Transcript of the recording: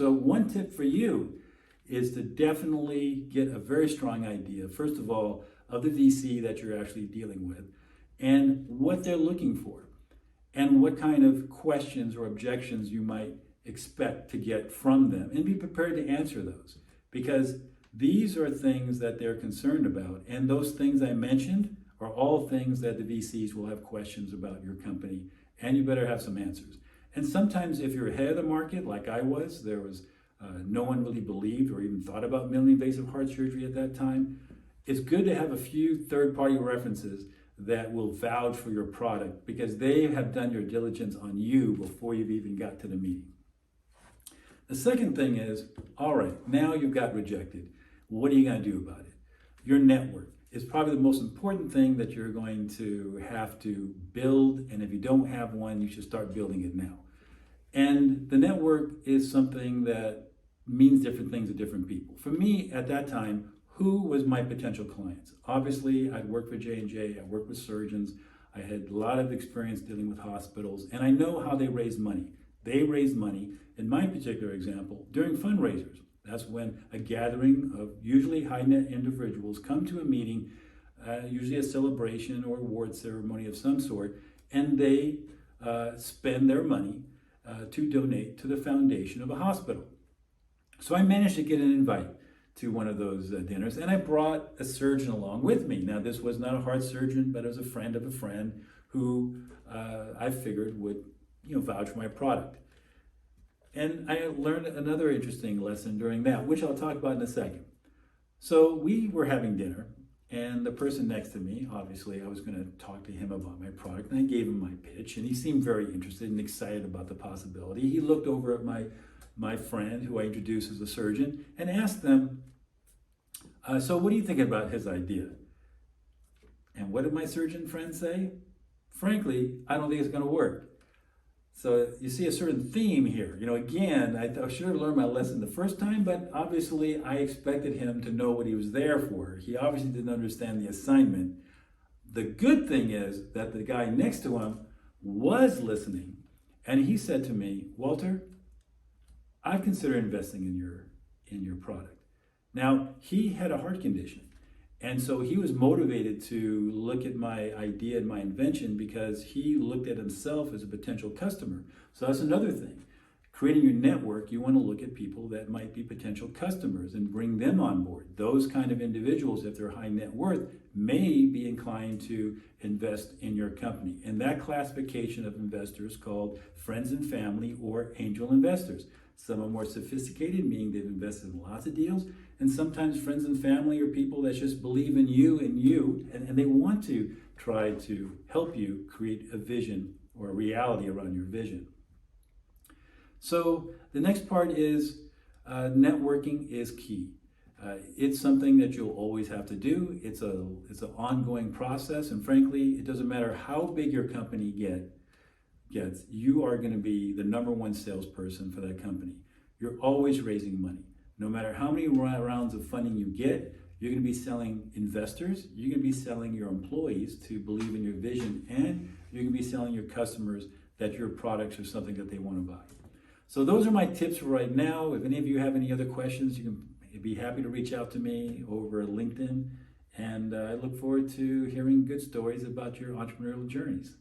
So one tip for you is to definitely get a very strong idea, first of all, of the VC that you're actually dealing with and what they're looking for and what kind of questions or objections you might expect to get from them, and be prepared to answer those, because these are things that they're concerned about, and those things I mentioned are all things that the VCs will have questions about your company, and you better have some answers. And sometimes if you're ahead of the market, like I was, there was no one really believed or even thought about minimally invasive heart surgery at that time. It's good to have a few third-party references that will vouch for your product, because they have done your diligence on you before you've even got to the meeting. The second thing is, all right, now you've got rejected. What are you going to do about it? Your network is probably the most important thing that you're going to have to build, and if you don't have one, you should start building it now. And the network is something that means different things to different people. For me, at that time, who was my potential clients? Obviously, I'd worked for J&J, I worked with surgeons, I had a lot of experience dealing with hospitals, and I know how they raise money. They raise money, in my particular example, during fundraisers. That's when a gathering of usually high net individuals come to a meeting, usually a celebration or award ceremony of some sort, and they spend their money to donate to the foundation of a hospital. So I managed to get an invite to one of those dinners, and I brought a surgeon along with me. Now, this was not a heart surgeon, but it was a friend of a friend who I figured would vouch for my product. And I learned another interesting lesson during that, which I'll talk about in a second. So we were having dinner, and the person next to me, obviously, I was going to talk to him about my product, and I gave him my pitch, and he seemed very interested and excited about the possibility. He looked over at my friend, who I introduced as a surgeon, and asked them, so what do you think about his idea? And what did my surgeon friend say? Frankly, I don't think it's going to work. So you see a certain theme here. Again, I should have learned my lesson the first time, but obviously I expected him to know what he was there for. He obviously didn't understand the assignment. The good thing is that the guy next to him was listening, and he said to me, Walter, I've considered investing in your product. Now, he had a heart condition, and so he was motivated to look at my idea and my invention because he looked at himself as a potential customer. So that's another thing. Creating your network, you want to look at people that might be potential customers and bring them on board. Those kind of individuals, if they're high net worth, may be inclined to invest in your company. And that classification of investors called friends and family or angel investors. Some are more sophisticated, meaning they've invested in lots of deals, and sometimes friends and family are people that just believe in you and they want to try to help you create a vision or a reality around your vision. So the next part is networking is key. It's something that you'll always have to do. It's an ongoing process, and frankly, it doesn't matter how big your company gets, you are going to be the number one salesperson for that company. You're always raising money. No matter how many rounds of funding you get, you're going to be selling investors, you're going to be selling your employees to believe in your vision, and you're going to be selling your customers that your products are something that they want to buy. So those are my tips for right now. If any of you have any other questions, you can be happy to reach out to me over LinkedIn, and I look forward to hearing good stories about your entrepreneurial journeys.